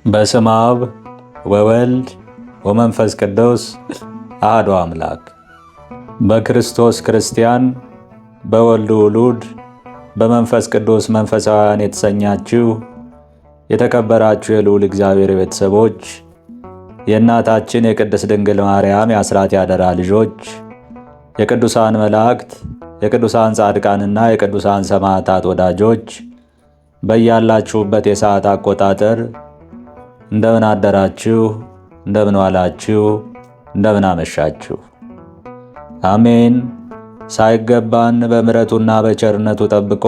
በስመ አብ ወወልድ ወመንፈስ ቅዱስ አሐዱ አምላክ። በክርስቶስ ክርስቲያን፣ በወልድ ውሉድ፣ በመንፈስ ቅዱስ መንፈሳውያን የተሰኛችሁ የተከበራችሁ የልዑል እግዚአብሔር ቤተሰቦች፣ የእናታችን የቅድስት ድንግል ማርያም የአስራት ያደራ ልጆች፣ የቅዱሳን መላእክት፣ የቅዱሳን ጻድቃንና የቅዱሳን ሰማዕታት ወዳጆች በያላችሁበት የሰዓት አቆጣጠር እንደምን አደራችሁ፣ እንደምን ዋላችሁ፣ እንደምን አመሻችሁ። አሜን። ሳይገባን በምሕረቱና በቸርነቱ ጠብቆ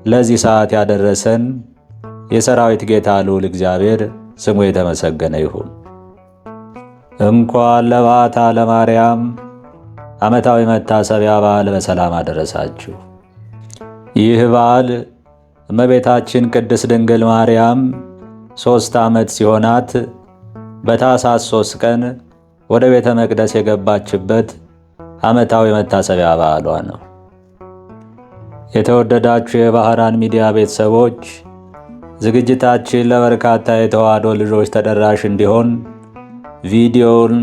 ለዚህ ሰዓት ያደረሰን የሰራዊት ጌታ ልዑል እግዚአብሔር ስሙ የተመሰገነ ይሁን። እንኳን ለበዓታ ለማርያም ዓመታዊ መታሰቢያ በዓል በሰላም አደረሳችሁ። ይህ በዓል እመቤታችን ቅድስት ድንግል ማርያም 3 ዓመት ሲሆናት በታኅሳስ 3 ቀን ወደ ቤተ መቅደስ የገባችበት ዓመታዊ መታሰቢያ በዓሏ ነው። የተወደዳችሁ የባህራን ሚዲያ ቤተሰቦች፣ ዝግጅታችን ለበርካታ የተዋሕዶ ልጆች ተደራሽ እንዲሆን ቪዲዮውን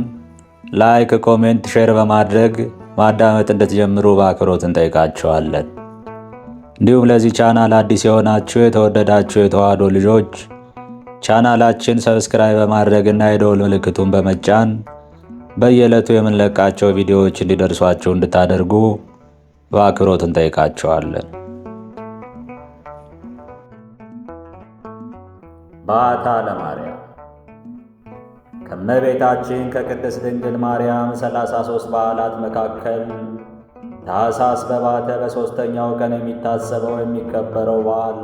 ላይክ፣ ኮሜንት፣ ሼር በማድረግ ማዳመጥ እንድትጀምሩ በአክብሮት እንጠይቃችኋለን። እንዲሁም ለዚህ ቻናል አዲስ የሆናችሁ የተወደዳችሁ የተዋሕዶ ልጆች ቻናላችን ሰብስክራይብ በማድረግና የደወል ምልክቱን በመጫን በየዕለቱ የምንለቃቸው ቪዲዮዎች እንዲደርሷችሁ እንድታደርጉ በአክብሮት እንጠይቃችኋለን። በዓታ ለማርያም ከእመቤታችን ከቅድስት ድንግል ማርያም 33 በዓላት መካከል ታኅሳስ በባተ በሦስተኛው ቀን የሚታሰበው የሚከበረው በዓል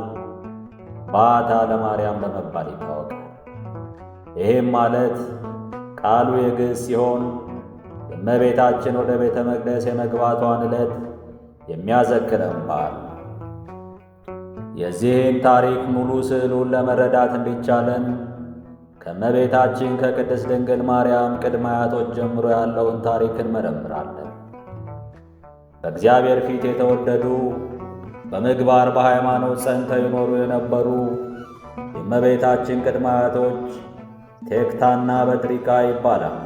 በዓታ ለማርያም በመባል ይታወቃል። ይህም ማለት ቃሉ የግዕዝ ሲሆን የእመቤታችን ወደ ቤተ መቅደስ የመግባቷን ዕለት የሚያዘክረን በዓል ነው። የዚህን ታሪክ ሙሉ ስዕሉን ለመረዳት እንዲቻለን ከእመቤታችን ከቅድስት ድንግል ማርያም ቅድመ አያቶች ጀምሮ ያለውን ታሪክ እንመረምራለን። በእግዚአብሔር ፊት የተወደዱ በምግባር በሃይማኖት ጸንተው ይኖሩ የነበሩ የእመቤታችን ቅድመ አያቶች ቴክታና በጥሪቃ ይባላል።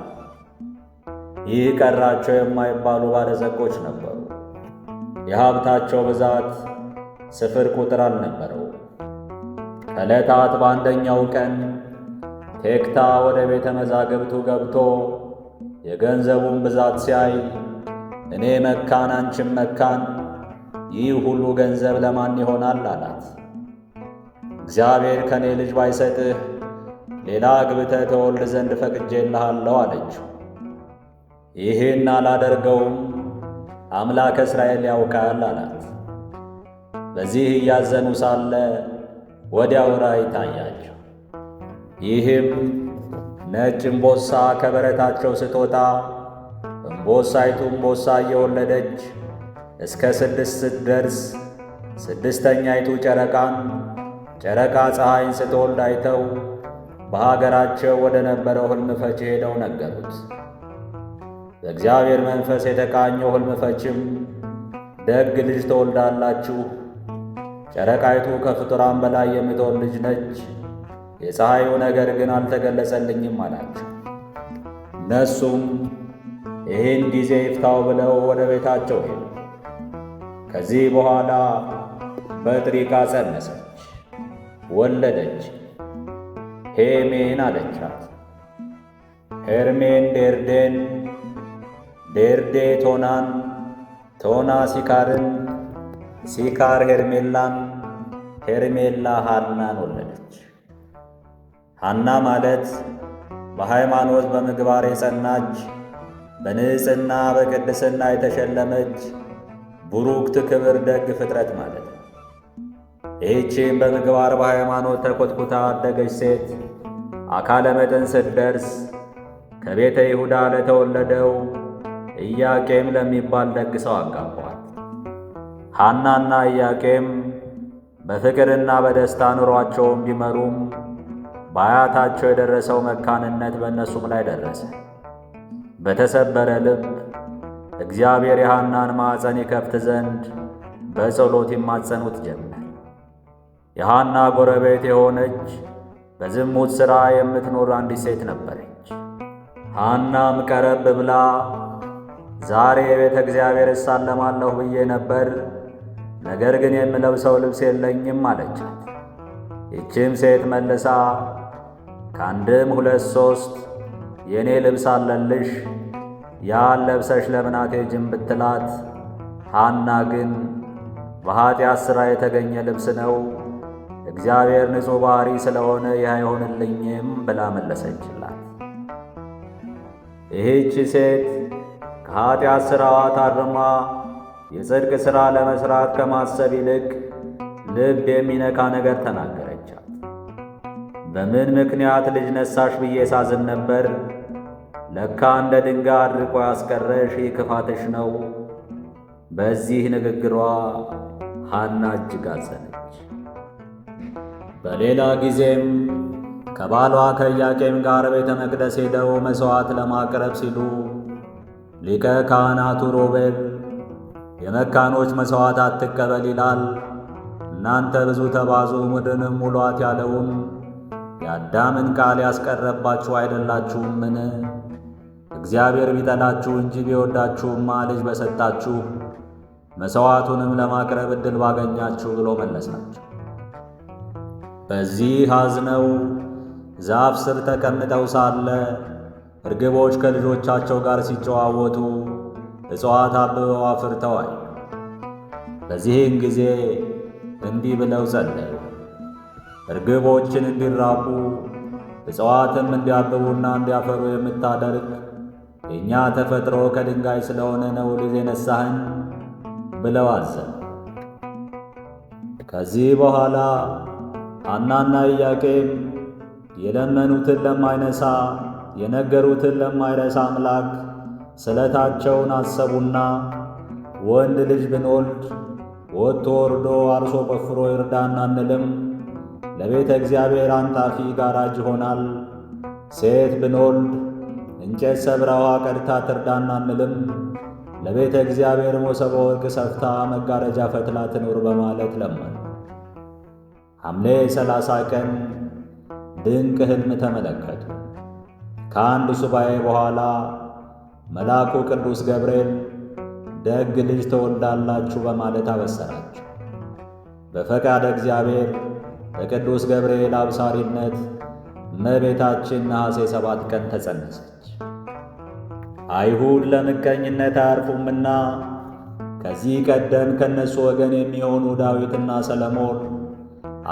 ይህ ቀራቸው የማይባሉ ባለጸጎች ነበሩ። የሀብታቸው ብዛት ስፍር ቁጥር አልነበረው። ከዕለታት በአንደኛው ቀን ቴክታ ወደ ቤተ መዛግብቱ ገብቶ የገንዘቡን ብዛት ሲያይ እኔ መካን፣ አንቺም መካን፣ ይህ ሁሉ ገንዘብ ለማን ይሆናል አላት። እግዚአብሔር ከኔ ልጅ ባይሰጥህ ሌላ አግብተህ ተወልድ ዘንድ ፈቅጄልሃለሁ አለችው። ይህን አላደርገውም፣ አምላከ እስራኤል ያውቃል አላት። በዚህ እያዘኑ ሳለ ወዲያው ራእይ ታያቸው። ይህም ነጭ እምቦሳ ከበረታቸው ስትወጣ እምቦሳይቱ እምቦሳ እየወለደች እስከ 6 ስትደርስ ስድስተኛይቱ ጨረቃን፣ ጨረቃ ፀሐይን ስትወልድ አይተው በሀገራቸው ወደ ነበረው ሕልም ፈቺ ሄደው ነገሩት። በእግዚአብሔር መንፈስ የተቃኘው ሕልም ፈቺም ደግ ልጅ ትወልዳላችሁ፣ ጨረቃይቱ ከፍጡራን በላይ የምትሆን ልጅ ነች፣ የፀሐዩ ነገር ግን አልተገለጸልኝም አላቸው። እነሱም ይህን ጊዜ ይፍታው ብለው ወደ ቤታቸው ሄዱ። ከዚህ በኋላ በጥሪቃ ጸነሰች፣ ወለደች። ሄሜን አለቻት። ሄርሜን ዴርዴን፣ ዴርዴ ቶናን፣ ቶና ሲካርን፣ ሲካር ሄርሜላን፣ ሄርሜላ ሐናን ወለደች። ሐና ማለት በሃይማኖት በምግባር የጸናች በንጽሕና በቅድስና የተሸለመች ቡሩክት ክብር ደግ ፍጥረት ማለት ነው። ይህቺም በምግባር በሃይማኖት ተኮትኩታ አደገች ሴት አካለ መጠን ስትደርስ ከቤተ ይሁዳ ለተወለደው ኢያቄም ለሚባል ደግ ሰው አጋቧት። ሐናና ኢያቄም በፍቅርና በደስታ ኑሯቸውን ቢመሩም በአያታቸው የደረሰው መካንነት በእነሱም ላይ ደረሰ። በተሰበረ ልብ እግዚአብሔር የሐናን ማኅፀን ይከፍት ዘንድ በጸሎት ይማጸኑት ጀመር። የሐና ጎረቤት የሆነች በዝሙት ሥራ የምትኖር አንዲት ሴት ነበረች። ሐናም ቀረብ ብላ ዛሬ ቤተ እግዚአብሔር እሳለማለሁ ብዬ ነበር፣ ነገር ግን የምለብሰው ልብስ የለኝም አለቻት። ይህችም ሴት መልሳ ከአንድም ሁለት ሦስት የእኔ ልብስ አለልሽ፣ ያን ለብሰሽ ለምን አትሄጂም ብትላት፣ ሐና ግን በኀጢአት ሥራ የተገኘ ልብስ ነው፣ እግዚአብሔር ንጹሕ ባሕሪ ስለሆነ ይህ አይሆንልኝም ብላ መለሰችላት። ይህች ሴት ከኀጢአት ሥራዋ ታርማ የጽድቅ ሥራ ለመሥራት ከማሰብ ይልቅ ልብ የሚነካ ነገር ተናገረቻት። በምን ምክንያት ልጅ ነሳሽ ብዬ ሳዝን ነበር፣ ለካ እንደ ድንጋይ አድርቆ ያስቀረሽ ይህ ክፋትሽ ነው። በዚህ ንግግሯ ሐና እጅግ አዘነች። በሌላ ጊዜም ከባሏ ከኢያቄም ጋር ቤተ መቅደስ ሄደው መሥዋዕት ለማቅረብ ሲሉ ሊቀ ካህናቱ ሮቤል የመካኖች መሥዋዕት አትቀበል ይላል፣ እናንተ ብዙ ተባዙ ምድርንም ሙሏት ያለውን የአዳምን ቃል ያስቀረባችሁ አይደላችሁምን? እግዚአብሔር ቢጠላችሁ እንጂ ቢወዳችሁማ ልጅ በሰጣችሁ መሥዋዕቱንም ለማቅረብ ዕድል ባገኛችሁ ብሎ መለሳቸው። በዚህ አዝነው ዛፍ ስር ተቀምጠው ሳለ እርግቦች ከልጆቻቸው ጋር ሲጨዋወቱ እጽዋት አብበው አፍርተው አዩ። በዚህም ጊዜ እንዲህ ብለው ጸለዩ። እርግቦችን እንዲራቡ እጽዋትም እንዲያብቡና እንዲያፈሩ የምታደርግ የእኛ ተፈጥሮ ከድንጋይ ስለሆነ ነው ልጅ የነሳህን ብለው አዘኑ። ከዚህ በኋላ ሐናና ኢያቄም የለመኑትን ለማይነሳ የነገሩትን ለማይረሳ አምላክ ስለታቸውን አሰቡና ወንድ ልጅ ብንወልድ ወጥቶ ወርዶ አርሶ ቆፍሮ ይርዳን አንልም፣ ለቤተ እግዚአብሔር አንጣፊ ጋራጅ ይሆናል። ሴት ብንወልድ እንጨት ሰብራ ውሃ ቀድታ ትርዳን አንልም፣ ለቤተ እግዚአብሔር መሶበ ወርቅ ሰፍታ መጋረጃ ፈትላ ትኑር በማለት ለመኑ። ሐምሌ 30 ቀን ድንቅ ሕልም ተመለከቱ። ከአንድ ሱባኤ በኋላ መልአኩ ቅዱስ ገብርኤል ደግ ልጅ ተወልዳላችሁ በማለት አበሰራቸው። በፈቃደ እግዚአብሔር በቅዱስ ገብርኤል አብሳሪነት እመቤታችን ነሐሴ 7 ቀን ተጸነሰች። አይሁድ ለምቀኝነት አያርፉምና ከዚህ ቀደም ከነሱ ወገን የሚሆኑ ዳዊትና ሰለሞን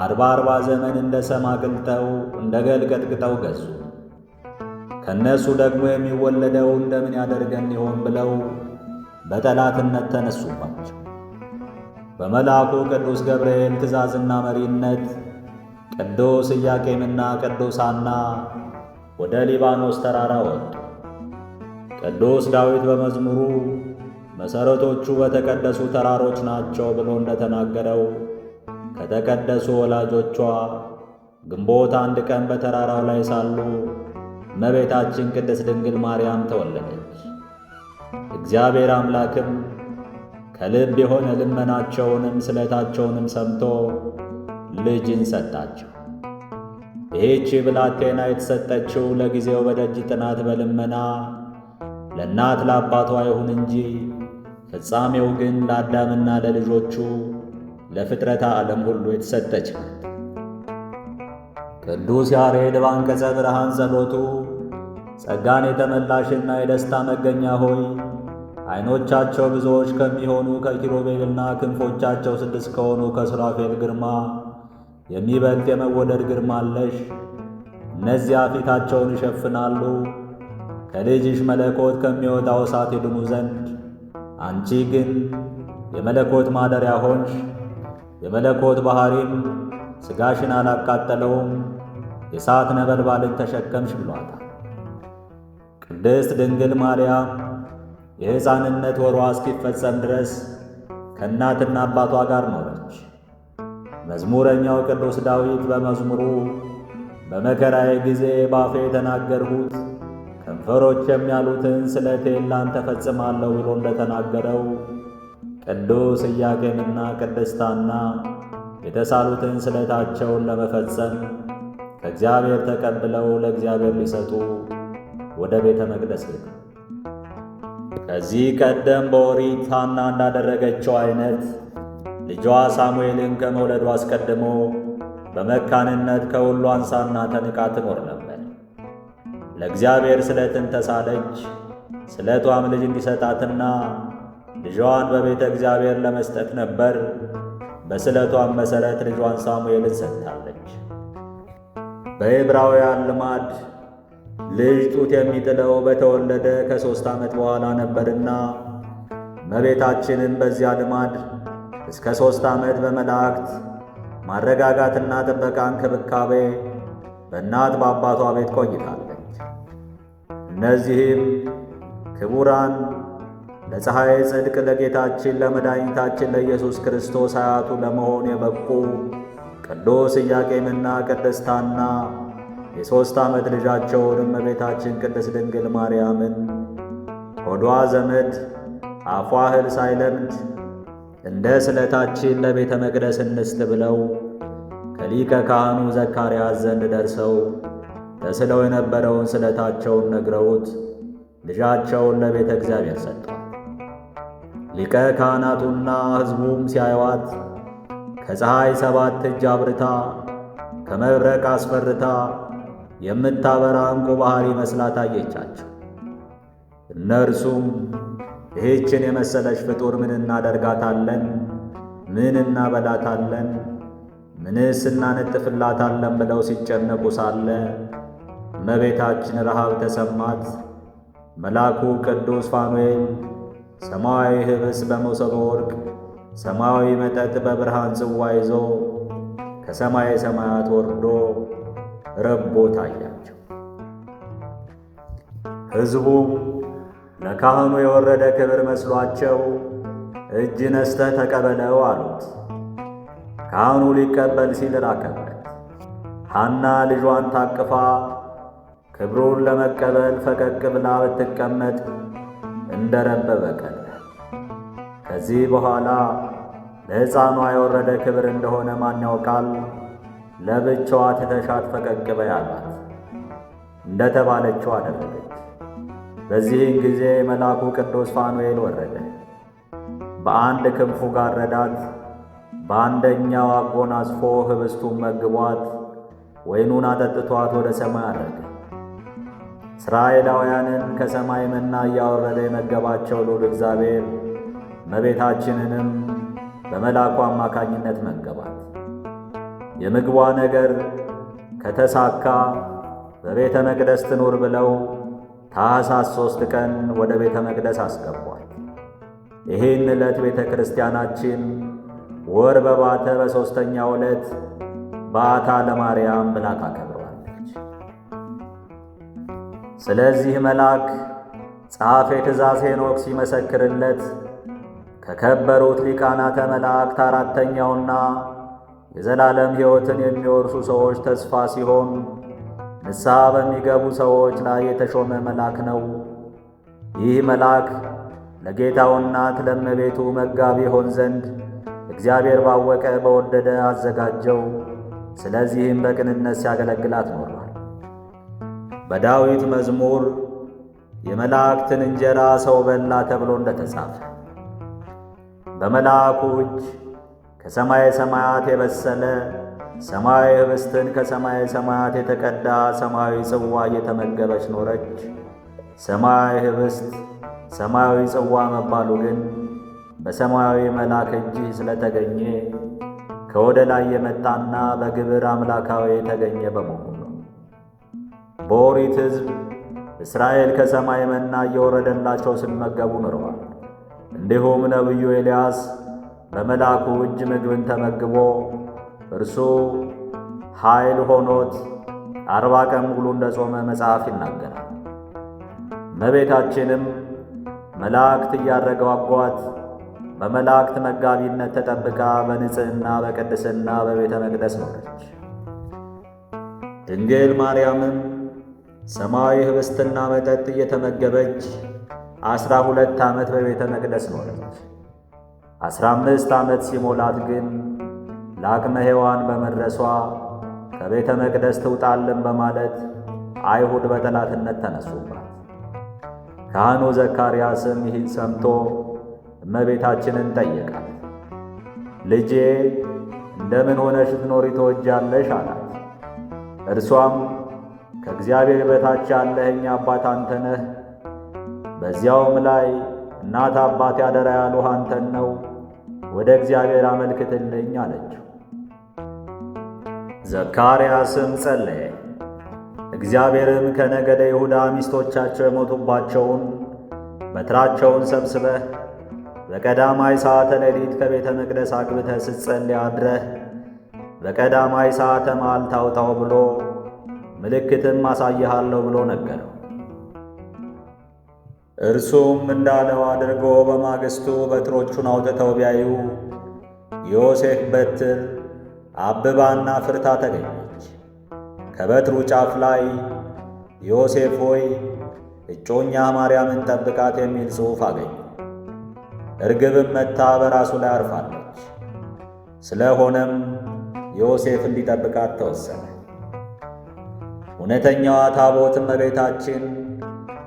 40 ዘመን እንደ ሰም አቅልጠው እንደ ገል ቀጥቅጠው ገዙ። ከነሱ ደግሞ የሚወለደው እንደምን ያደርገን ይሆን ብለው በጠላትነት ተነሱባቸው። በመልአኩ ቅዱስ ገብርኤል ትእዛዝና መሪነት ቅዱስ ኢያቄምና ቅዱስ ሐና ወደ ሊባኖስ ተራራ ወጡ። ቅዱስ ዳዊት በመዝሙሩ መሠረቶቹ በተቀደሱ ተራሮች ናቸው ብሎ እንደተናገረው ከተቀደሱ ወላጆቿ ግንቦት 1 ቀን በተራራው ላይ ሳሉ እመቤታችን ቅድስት ድንግል ማርያም ተወለደች። እግዚአብሔር አምላክም ከልብ የሆነ ልመናቸውንም ስለታቸውንም ሰምቶ ልጅን ሰጣቸው። ይህች ብላቴና የተሰጠችው ለጊዜው በደጅ ጥናት በልመና ለእናት ለአባቷ ይሁን እንጂ ፍጻሜው ግን ለአዳምና ለልጆቹ ለፍጥረተ ዓለም ሁሉ የተሰጠች ናት። ቅዱስ ያሬድ በአንቀጸ ብርሃን ጸሎቱ ጸጋን የተመላሽና የደስታ መገኛ ሆይ ዐይኖቻቸው ብዙዎች ከሚሆኑ ከኪሩቤልና ክንፎቻቸው 6 ከሆኑ ከሱራፌል ግርማ የሚበልጥ የመወደድ ግርማ አለሽ። እነዚያ ፊታቸውን ይሸፍናሉ፣ ከልጅሽ መለኮት ከሚወጣው እሳት ይድኑ ዘንድ። አንቺ ግን የመለኮት ማደሪያ ሆንሽ። የመለኮት ባሕሪም ሥጋሽን አላቃጠለውም፣ የእሳት ነበልባልን ተሸከምሽ ብሏታል። ቅድስት ድንግል ማርያም የሕፃንነት ወሯ እስኪፈጸም ድረስ ከእናትና አባቷ ጋር ኖረች። መዝሙረኛው ቅዱስ ዳዊት በመዝሙሩ በመከራዬ ጊዜ ባፌ የተናገርሁት ከንፈሮቼም ያሉትን ስለቴን ላንተ ፈጽማለሁ ብሎ እንደተናገረው ቅዱስ ኢያቄምና ቅድስት ሐና የተሳሉትን ስለታቸውን ለመፈጸም ከእግዚአብሔር ተቀብለው ለእግዚአብሔር ሊሰጡ ወደ ቤተ መቅደስ ሄዱ። ከዚህ ቀደም በኦሪት ሐና እንዳደረገችው አይነት ልጇ ሳሙኤልን ከመውለዱ አስቀድሞ በመካንነት ከሁሉ አንሳና ተንቃ ትኖር ነበር። ለእግዚአብሔር ስለትን ተሳለች። ስለቷም ልጅ እንዲሰጣትና ልጇን በቤተ እግዚአብሔር ለመስጠት ነበር። በስለቷም መሠረት ልጇን ሳሙኤልን ሰጥታለች። በዕብራውያን ልማድ ልጅ ጡት የሚጥለው በተወለደ ከ3 ዓመት በኋላ ነበርና እመቤታችንን በዚያ ልማድ እስከ 3 ዓመት በመላእክት ማረጋጋትና ጥበቃ እንክብካቤ በእናት በአባቷ ቤት ቆይታለች። እነዚህም ክቡራን ለፀሐይ ጽድቅ ለጌታችን ለመድኃኒታችን ለኢየሱስ ክርስቶስ አያቱ ለመሆን የበቁ ቅዱስ ኢያቄምና ቅድስት ሐና የ3 ዓመት ልጃቸውን እመቤታችን ቅድስት ድንግል ማርያምን ሆዷ ዘመድ አፏ እህል ሳይለምድ እንደ ስለታችን ለቤተ መቅደስ እንስጥ ብለው ከሊቀ ካህኑ ዘካርያስ ዘንድ ደርሰው ተስለው የነበረውን ስለታቸውን ነግረውት ልጃቸውን ለቤተ እግዚአብሔር ሰጥቷል። ሊቀ ካህናቱና ሕዝቡም ሲያዩዋት ከፀሐይ 7 እጅ አብርታ ከመብረቅ አስፈርታ የምታበራ ዕንቁ ባሕር መስላ ታየቻቸው። እነርሱም ይህችን የመሰለች ፍጡር ምን እናደርጋታለን? ምን እናበላታለን? ምንስ እናነጥፍላታለን? ብለው ሲጨነቁ ሳለ እመቤታችን ረሃብ ተሰማት። መልአኩ ቅዱስ ፋኑኤል ሰማያዊ ኅብስት በመሶበ ወርቅ ሰማያዊ መጠጥ በብርሃን ጽዋ ይዞ ከሰማየ ሰማያት ወርዶ ረቦ ታያቸው። ሕዝቡም ለካህኑ የወረደ ክብር መስሏቸው እጅ ነስተህ ተቀበለው አሉት። ካህኑ ሊቀበል ሲል ራቀበት። ሐና ልጇን ታቅፋ ክብሩን ለመቀበል ፈቀቅ ብላ ብትቀመጥ እንደረበበ ቀረ። ከዚህ በኋላ ለሕፃኗ የወረደ ክብር እንደሆነ ማን ያውቃል? ለብቻዋ ትተሻት ፈቀቅ በይ አላት። እንደ ተባለችው አደረገች። በዚህን ጊዜ መልአኩ ቅዱስ ፋኑኤል ወረደ። በአንድ ክንፉ ጋረዳት፣ በአንደኛው አጎናጽፎ ኅብስቱን መግቧት፣ ወይኑን አጠጥቷት ወደ ሰማይ አረገ። እስራኤላውያንን ከሰማይ መና እያወረደ የመገባቸው ልዑል እግዚአብሔር እመቤታችንንም በመልአኩ አማካኝነት መገባት። የምግቧ ነገር ከተሳካ በቤተ መቅደስ ትኑር ብለው ታኅሳስ 3 ቀን ወደ ቤተ መቅደስ አስገቧል። ይህን ዕለት ቤተ ክርስቲያናችን ወር በባተ በ3ኛው ዕለት በዓታ ለማርያም ብላ ታከብረዋለች። ስለዚህ መልአክ ጸሐፌ ትእዛዝ ሄኖክ ሲመሰክርለት ከከበሩት ሊቃናተ መላእክት 4ተኛውና የዘላለም ሕይወትን የሚወርሱ ሰዎች ተስፋ ሲሆን ንስሐ በሚገቡ ሰዎች ላይ የተሾመ መልአክ ነው። ይህ መልአክ ለጌታው እናት ለእመቤቱ መጋቢ ይሆን ዘንድ እግዚአብሔር ባወቀ በወደደ አዘጋጀው። ስለዚህም በቅንነት ሲያገለግላት ኖሯል። በዳዊት መዝሙር የመላእክትን እንጀራ ሰው በላ ተብሎ እንደተጻፈ በመልአኩ እጅ ከሰማየ ሰማያት የበሰለ ሰማያዊ ኅብስትን ከሰማየ ሰማያት የተቀዳ ሰማያዊ ጽዋ እየተመገበች ኖረች። ሰማያዊ ኅብስት ሰማያዊ ጽዋ መባሉ ግን በሰማያዊ መልአክ እጅ ስለተገኘ ከወደ ላይ የመጣና በግብር አምላካዊ የተገኘ በመሆኑ ነው። በኦሪት ሕዝብ እስራኤል ከሰማይ መና እየወረደላቸው ሲመገቡ ኖረዋል። እንዲሁም ነቢዩ ኤልያስ በመልአኩ እጅ ምግብን ተመግቦ እርሱ ኃይል ሆኖት 40 ቀን ሙሉ እንደ ጾመ መጽሐፍ ይናገራል። እመቤታችንም መላእክት እያረጋጓት በመላእክት መጋቢነት ተጠብቃ በንጽሕና በቅድስና በቤተ መቅደስ ኖረች። ድንግል ማርያምም ሰማያዊ ኅብስትና መጠጥ እየተመገበች 12 ዓመት በቤተ መቅደስ ኖረች። 15 ዓመት ሲሞላት ግን ለአቅመ ሔዋን በመድረሷ ከቤተ መቅደስ ትውጣልን በማለት አይሁድ በጠላትነት ተነሱባት። ካህኑ ዘካርያስም ይህን ሰምቶ እመቤታችንን ጠየቃት። ልጄ እንደምን ሆነሽ ትኖሪ ትወጃለሽ? አላት። እርሷም ከእግዚአብሔር በታች ያለኸኝ አባት አንተ ነህ፣ በዚያውም ላይ እናት አባት ያደራ ያሉህ አንተን ነው፣ ወደ እግዚአብሔር አመልክትልኝ አለችው። ዘካርያስም ጸለየ። እግዚአብሔርም ከነገደ ይሁዳ ሚስቶቻቸው የሞቱባቸውን በትራቸውን ሰብስበህ በቀዳማይ ሰዓተ ሌሊት ከቤተ መቅደስ አግብተህ ስትጸልይ አድረህ በቀዳማይ ሰዓተ መዓልት አውጣው ብሎ ምልክትም አሳይሃለሁ ብሎ ነገረው። እርሱም እንዳለው አድርጎ በማግስቱ በትሮቹን አውጥተው ቢያዩ የዮሴፍ በትር አብባና ፍርታ ተገኘች። ከበትሩ ጫፍ ላይ ዮሴፍ ሆይ እጮኛ ማርያምን ጠብቃት የሚል ጽሑፍ አገኙ። እርግብም መጥታ በራሱ ላይ አርፋለች። ስለሆነም ዮሴፍ እንዲጠብቃት ተወሰነ። እውነተኛዋ ታቦት እመቤታችን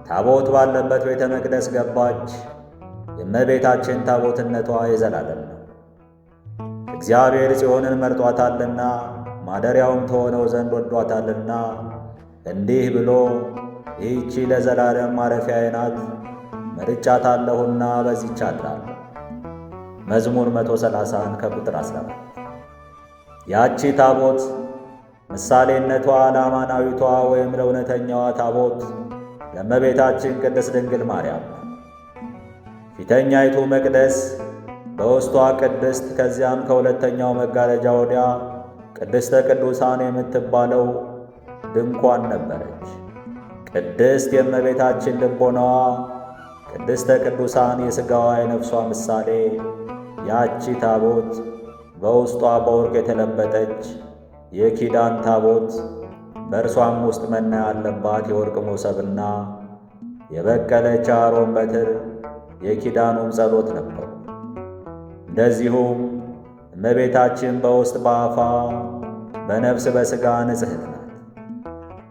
ታቦት ባለበት ቤተ መቅደስ ገባች። የእመቤታችን ታቦትነቷ የዘላለም ነው። እግዚአብሔር ጽዮንን መርጧታልና ማደሪያውም ተሆነው ዘንድ ወዷታልና እንዲህ ብሎ ይህቺ ለዘላለም ማረፊያዬ ናት፣ መርጫታለሁና በዚህች አድራለሁ። መዝሙር 131 ከቁጥር 14። ያቺ ታቦት ምሳሌነቷ ለአማናዊቷ ወይም ለእውነተኛዋ ታቦት ለእመቤታችን ቅድስት ድንግል ማርያም ነው። ፊተኛይቱ መቅደስ በውስጧ ቅድስት፣ ከዚያም ከሁለተኛው መጋረጃ ወዲያ ቅድስተ ቅዱሳን የምትባለው ድንኳን ነበረች። ቅድስት የእመቤታችን ልቦናዋ፣ ቅድስተ ቅዱሳን የሥጋዋ የነፍሷ ምሳሌ ያቺ ታቦት በውስጧ በወርቅ የተለበጠች የኪዳን ታቦት፣ በእርሷም ውስጥ መና ያለባት የወርቅ መሶብና የበቀለች አሮን በትር የኪዳኑም ጸሎት ነበሩ። እንደዚሁም እመቤታችን በውስጥ በአፋ በነፍስ በሥጋ ንጽሕት ናት።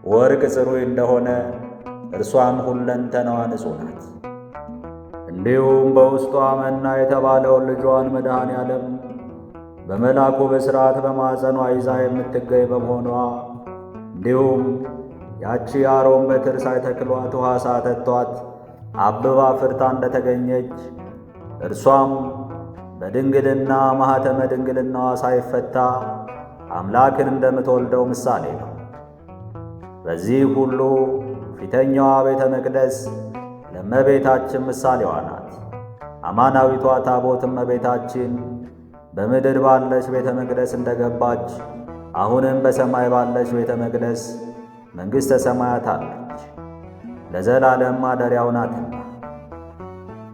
ወርቅ ጽሩይ እንደሆነ እርሷም ሁለንተናዋ ንጹሕ ናት። እንዲሁም በውስጧ መና የተባለውን ልጇን መድኃኔ ዓለም በመልአኩ ብሥራት በማኅፀኗ ይዛ የምትገኝ በመሆኗ እንዲሁም ያቺ አሮን በትር ሳይተክሏት ውሃ ሳያጠጧት አብባ ፍርታ እንደተገኘች እርሷም በድንግልና ማኅተመ ድንግልናዋ ሳይፈታ አምላክን እንደምትወልደው ምሳሌ ነው። በዚህ ሁሉ ፊተኛዋ ቤተ መቅደስ ለእመቤታችን ምሳሌዋ ናት። አማናዊቷ ታቦት እመቤታችን በምድር ባለች ቤተ መቅደስ እንደገባች አሁንም በሰማይ ባለች ቤተ መቅደስ መንግሥተ ሰማያት አለች፣ ለዘላለም ማደሪያው ናትና።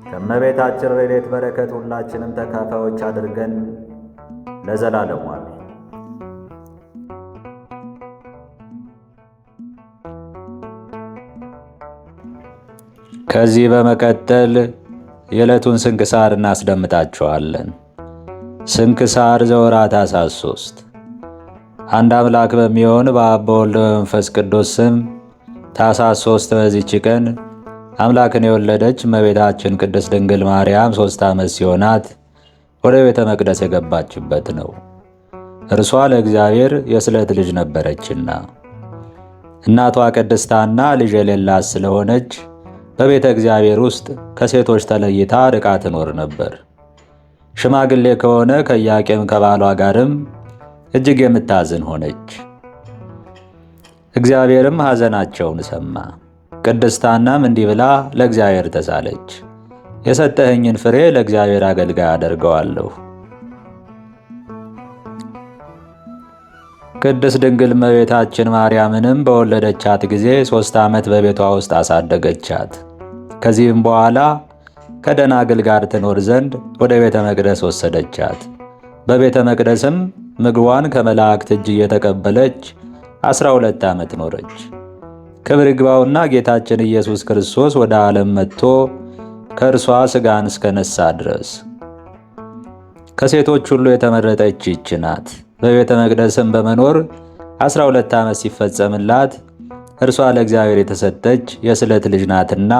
ከእመቤታችን ረድኤት በረከት ሁላችንም ተካፋዮች አድርገን ለዘላለሙ አሜን። ከዚህ በመቀጠል የዕለቱን ስንክሳር እናስደምጣችኋለን። ስንክሳር ዘወርኃ ታኅሣሥ 3 አንድ አምላክ በሚሆን በአብ በወልድ በመንፈስ ቅዱስ ስም ታኅሣሥ 3 በዚህች ቀን አምላክን የወለደች እመቤታችን ቅድስት ድንግል ማርያም 3 ዓመት ሲሆናት ወደ ቤተ መቅደስ የገባችበት ነው። እርሷ ለእግዚአብሔር የስለት ልጅ ነበረችና እናቷ ቅድስት ሐና ልጅ የሌላት ስለሆነች በቤተ እግዚአብሔር ውስጥ ከሴቶች ተለይታ ርቃ ትኖር ነበር። ሽማግሌ ከሆነ ከኢያቄም ከባሏ ጋርም እጅግ የምታዝን ሆነች። እግዚአብሔርም ሐዘናቸውን ሰማ። ቅድስት ሐናም እንዲህ ብላ ለእግዚአብሔር ተሳለች፣ የሰጠኸኝን ፍሬ ለእግዚአብሔር አገልጋይ አደርገዋለሁ። ቅድስት ድንግል እመቤታችን ማርያምንም በወለደቻት ጊዜ 3 ዓመት በቤቷ ውስጥ አሳደገቻት። ከዚህም በኋላ ከደናግል ጋር ትኖር ዘንድ ወደ ቤተ መቅደስ ወሰደቻት። በቤተ መቅደስም ምግቧን ከመላእክት እጅ እየተቀበለች 12 ዓመት ኖረች። ክብር ይግባውና ጌታችን ኢየሱስ ክርስቶስ ወደ ዓለም መጥቶ ከእርሷ ሥጋን እስከነሳ ድረስ ከሴቶች ሁሉ የተመረጠች ይህች ናት። በቤተ መቅደስም በመኖር 12 ዓመት ሲፈጸምላት እርሷ ለእግዚአብሔር የተሰጠች የስለት ልጅ ናትና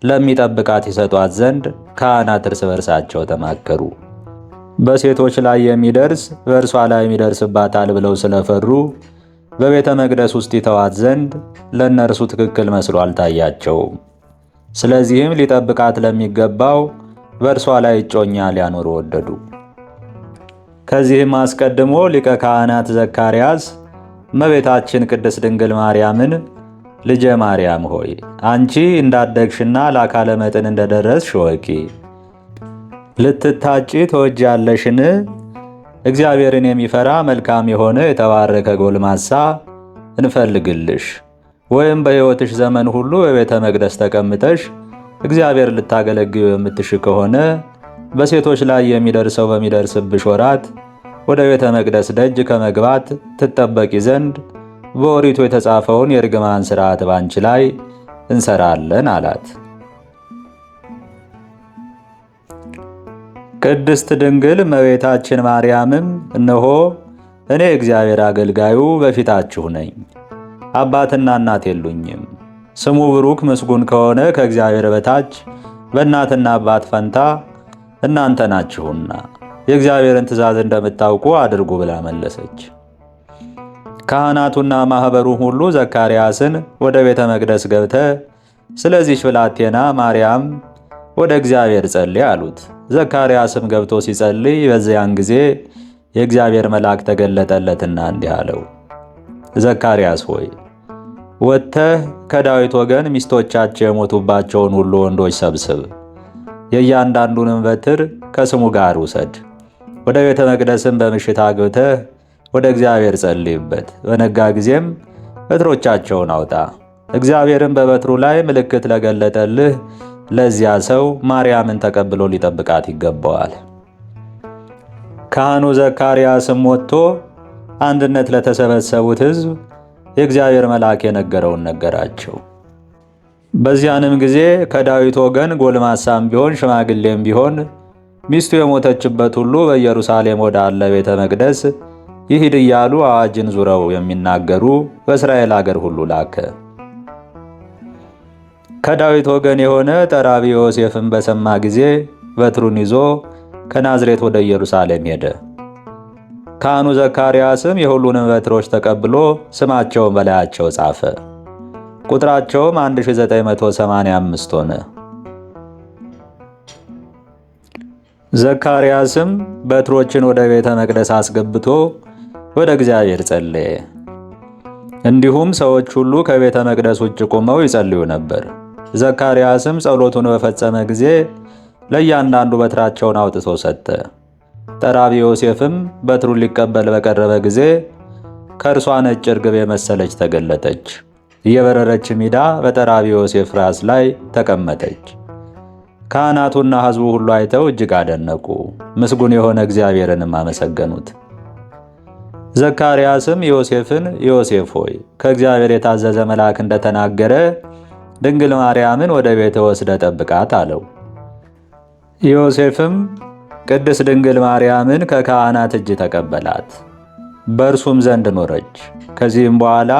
ለሚጠብቃት ይሰጧት ዘንድ ካህናት እርስ በርሳቸው ተማከሩ። በሴቶች ላይ የሚደርስ በእርሷ ላይ የሚደርስባታል ብለው ስለፈሩ በቤተ መቅደስ ውስጥ ይተዋት ዘንድ ለእነርሱ ትክክል መስሎ አልታያቸውም። ስለዚህም ሊጠብቃት ለሚገባው በእርሷ ላይ እጮኛ ሊያኖሩ ወደዱ። ከዚህም አስቀድሞ ሊቀ ካህናት ዘካርያስ እመቤታችን ቅድስት ድንግል ማርያምን ልጄ ማርያም ሆይ አንቺ እንዳደግሽና ለአካለ መጠን እንደደረስሽ ወቂ፣ ልትታጪ ትወጃለሽን? እግዚአብሔርን የሚፈራ መልካም የሆነ የተባረከ ጎልማሳ እንፈልግልሽ፣ ወይም በሕይወትሽ ዘመን ሁሉ በቤተ መቅደስ ተቀምጠሽ እግዚአብሔር ልታገለግዩ የምትሽ ከሆነ በሴቶች ላይ የሚደርሰው በሚደርስብሽ ወራት ወደ ቤተ መቅደስ ደጅ ከመግባት ትጠበቂ ዘንድ በኦሪቱ የተጻፈውን የርግማን ሥርዓት ባንቺ ላይ እንሰራለን አላት። ቅድስት ድንግል እመቤታችን ማርያምም እነሆ እኔ እግዚአብሔር አገልጋዩ በፊታችሁ ነኝ፣ አባትና እናት የሉኝም። ስሙ ብሩክ ምስጉን ከሆነ ከእግዚአብሔር በታች በእናትና አባት ፈንታ እናንተ ናችሁና የእግዚአብሔርን ትእዛዝ እንደምታውቁ አድርጉ ብላ መለሰች። ካህናቱና ማኅበሩ ሁሉ ዘካርያስን ወደ ቤተ መቅደስ ገብተ ስለዚህች ብላቴና ማርያም ወደ እግዚአብሔር ጸልይ አሉት። ዘካርያስም ገብቶ ሲጸልይ በዚያን ጊዜ የእግዚአብሔር መልአክ ተገለጠለትና እንዲህ አለው፣ ዘካርያስ ሆይ ወጥተህ ከዳዊት ወገን ሚስቶቻቸው የሞቱባቸውን ሁሉ ወንዶች ሰብስብ፣ የእያንዳንዱንም በትር ከስሙ ጋር ውሰድ። ወደ ቤተ መቅደስም በምሽት አግብተህ ወደ እግዚአብሔር ጸልይበት። በነጋ ጊዜም በትሮቻቸውን አውጣ። እግዚአብሔርም በበትሩ ላይ ምልክት ለገለጠልህ ለዚያ ሰው ማርያምን ተቀብሎ ሊጠብቃት ይገባዋል። ካህኑ ዘካርያስም ወጥቶ አንድነት ለተሰበሰቡት ሕዝብ የእግዚአብሔር መልአክ የነገረውን ነገራቸው። በዚያንም ጊዜ ከዳዊት ወገን ጎልማሳም ቢሆን ሽማግሌም ቢሆን ሚስቱ የሞተችበት ሁሉ በኢየሩሳሌም ወዳለ ቤተ መቅደስ ይሂድ እያሉ አዋጅን ዙረው የሚናገሩ በእስራኤል አገር ሁሉ ላከ። ከዳዊት ወገን የሆነ ጠራቢ ዮሴፍን በሰማ ጊዜ በትሩን ይዞ ከናዝሬት ወደ ኢየሩሳሌም ሄደ። ካህኑ ዘካርያስም የሁሉንም በትሮች ተቀብሎ ስማቸውን በላያቸው ጻፈ። ቁጥራቸውም 1985 ሆነ። ዘካርያስም በትሮችን ወደ ቤተ መቅደስ አስገብቶ ወደ እግዚአብሔር ጸለየ። እንዲሁም ሰዎች ሁሉ ከቤተ መቅደስ ውጭ ቆመው ይጸልዩ ነበር። ዘካርያስም ጸሎቱን በፈጸመ ጊዜ ለእያንዳንዱ በትራቸውን አውጥቶ ሰጠ። ጠራቢ ዮሴፍም በትሩን ሊቀበል በቀረበ ጊዜ ከእርሷ ነጭ ርግብ የመሰለች ተገለጠች። እየበረረችም ሄዳ በጠራቢ ዮሴፍ ራስ ላይ ተቀመጠች። ካህናቱና ሕዝቡ ሁሉ አይተው እጅግ አደነቁ፣ ምስጉን የሆነ እግዚአብሔርንም አመሰገኑት። ዘካርያስም ዮሴፍን ዮሴፍ ሆይ ከእግዚአብሔር የታዘዘ መልአክ እንደተናገረ ድንግል ማርያምን ወደ ቤተ ወስደ ጠብቃት አለው። ዮሴፍም ቅድስት ድንግል ማርያምን ከካህናት እጅ ተቀበላት፣ በእርሱም ዘንድ ኖረች። ከዚህም በኋላ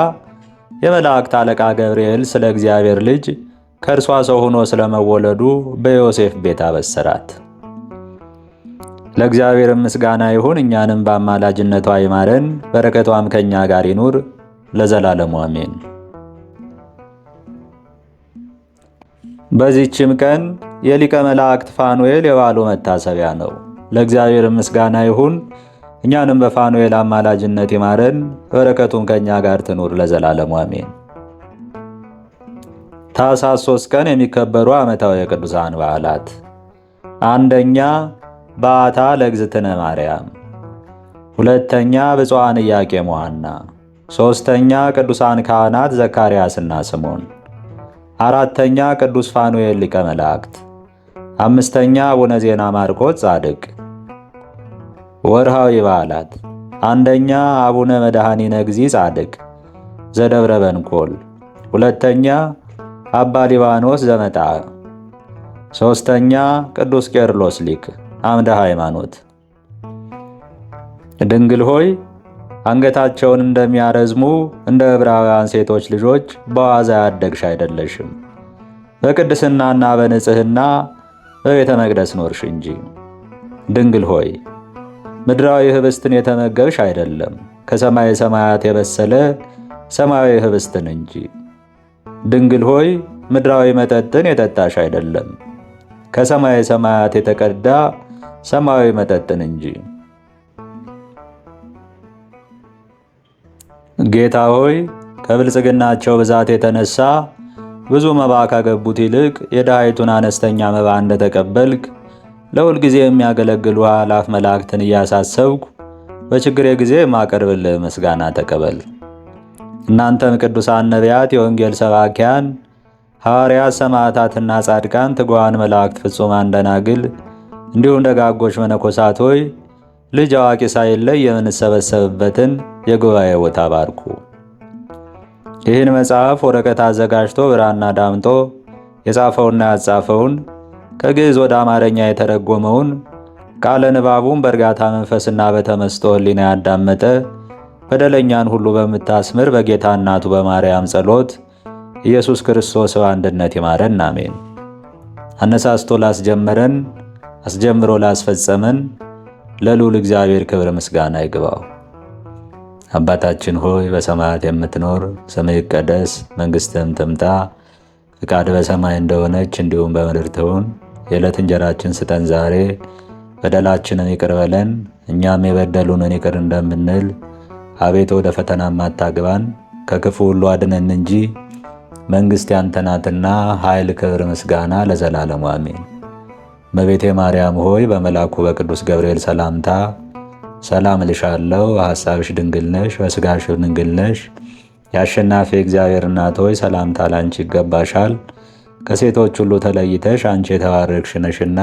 የመላእክት አለቃ ገብርኤል ስለ እግዚአብሔር ልጅ ከእርሷ ሰው ሆኖ ስለመወለዱ በዮሴፍ ቤት አበሰራት። ለእግዚአብሔር ምስጋና ይሁን፣ እኛንም በአማላጅነቷ ይማረን፣ በረከቷም ከእኛ ጋር ይኑር ለዘላለሙ አሜን። በዚህችም ቀን የሊቀ መላእክት ፋኑኤል የበዓሉ መታሰቢያ ነው። ለእግዚአብሔር ምስጋና ይሁን፣ እኛንም በፋኑኤል አማላጅነት ይማረን፣ በረከቱም ከእኛ ጋር ትኑር ለዘላለሙ አሜን። ታኅሳስ 3 ቀን የሚከበሩ ዓመታዊ የቅዱሳን በዓላት፣ አንደኛ በዓታ ለእግዝእትነ ማርያም፣ ሁለተኛ ብፁዓን ኢያቄም ወሐና፣ ሦስተኛ ቅዱሳን ካህናት ዘካርያስና ስምዖን፣ አራተኛ ቅዱስ ፋኑኤል ሊቀ መላእክት፣ አምስተኛ አቡነ ዜና ማርቆስ ጻድቅ። ወርሃዊ በዓላት፣ አንደኛ አቡነ መድኃኒነ እግዚእ ጻድቅ ዘደብረ በንኮል፣ ሁለተኛ አባ ሊባኖስ ዘመጣ፣ ሦስተኛ ቅዱስ ቄርሎስ ሊቅ አምደ ሃይማኖት። ድንግል ሆይ አንገታቸውን እንደሚያረዝሙ እንደ ዕብራውያን ሴቶች ልጆች በዋዛ ያደግሽ አይደለሽም። በቅድስናና በንጽሕና በቤተ መቅደስ ኖርሽ እንጂ። ድንግል ሆይ ምድራዊ ኅብስትን የተመገብሽ አይደለም፣ ከሰማይ ሰማያት የበሰለ ሰማያዊ ኅብስትን እንጂ። ድንግል ሆይ ምድራዊ መጠጥን የጠጣሽ አይደለም፣ ከሰማይ ሰማያት የተቀዳ ሰማያዊ መጠጥን እንጂ። ጌታ ሆይ ከብልጽግናቸው ብዛት የተነሳ ብዙ መባ ካገቡት ይልቅ የድሃይቱን አነስተኛ መባ እንደተቀበልክ ለሁል ጊዜ የሚያገለግሉ አእላፍ መላእክትን እያሳሰብኩ በችግሬ ጊዜ የማቀርብልህ ምስጋና ተቀበል። እናንተም ቅዱሳን ነቢያት፣ የወንጌል ሰባኪያን ሐዋርያት፣ ሰማዕታትና ጻድቃን፣ ትጉሃን መላእክት፣ ፍጹማን ደናግል እንዲሁም ደጋጎች መነኮሳት ሆይ ልጅ አዋቂ ሳይለይ የምንሰበሰብበትን የጉባኤ ቦታ ባርኩ። ይህን መጽሐፍ ወረቀት አዘጋጅቶ ብራና ዳምጦ የጻፈውና ያጻፈውን ከግዕዝ ወደ አማርኛ የተረጎመውን ቃለ ንባቡን በእርጋታ መንፈስና በተመስጦ ሕሊና ያዳመጠ በደለኛን ሁሉ በምታስምር በጌታ እናቱ በማርያም ጸሎት ኢየሱስ ክርስቶስ በአንድነት ይማረን፣ አሜን። አነሳስቶ ላስጀመረን አስጀምሮ ላስፈጸመን ለልዑል እግዚአብሔር ክብር ምስጋና ይግባው። አባታችን ሆይ በሰማያት የምትኖር፣ ስምህ ይቀደስ፣ መንግሥትህም ትምጣ፣ ፍቃድህ በሰማይ እንደሆነች እንዲሁም በምድር ትሁን። የዕለት እንጀራችንን ስጠን ዛሬ፣ በደላችንን ይቅር በለን እኛም የበደሉንን ይቅር እንደምንል፣ አቤቱ ወደ ፈተናም አታግባን ከክፉ ሁሉ አድነን እንጂ መንግሥት ያንተ ናትና ኃይል፣ ክብር፣ ምስጋና ለዘላለሙ አሜን። እመቤቴ ማርያም ሆይ በመልአኩ በቅዱስ ገብርኤል ሰላምታ ሰላም እልሻለሁ። በሐሳብሽ ድንግል ነሽ፣ በሥጋሽ ድንግል ነሽ። የአሸናፊ እግዚአብሔር እናት ሆይ ሰላምታ ላንቺ ይገባሻል። ከሴቶች ሁሉ ተለይተሽ አንቺ የተባረክሽ ነሽና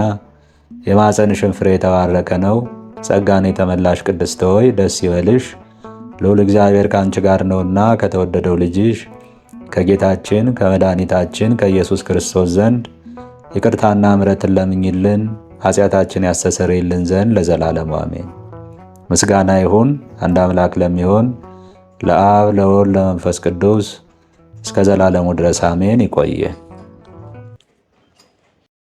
የማኅፀንሽን ፍሬ የተባረከ ነው። ጸጋን የተመላሽ ቅድስት ሆይ ደስ ይበልሽ፣ ልዑል እግዚአብሔር ከአንቺ ጋር ነውና ከተወደደው ልጅሽ ከጌታችን ከመድኃኒታችን ከኢየሱስ ክርስቶስ ዘንድ ይቅርታና ምሕረትን ለምኝልን ኃጢአታችን ያስተሰርይልን ዘንድ ለዘላለሙ አሜን። ምስጋና ይሁን አንድ አምላክ ለሚሆን ለአብ ለወልድ ለመንፈስ ቅዱስ እስከ ዘላለሙ ድረስ አሜን። ይቆየ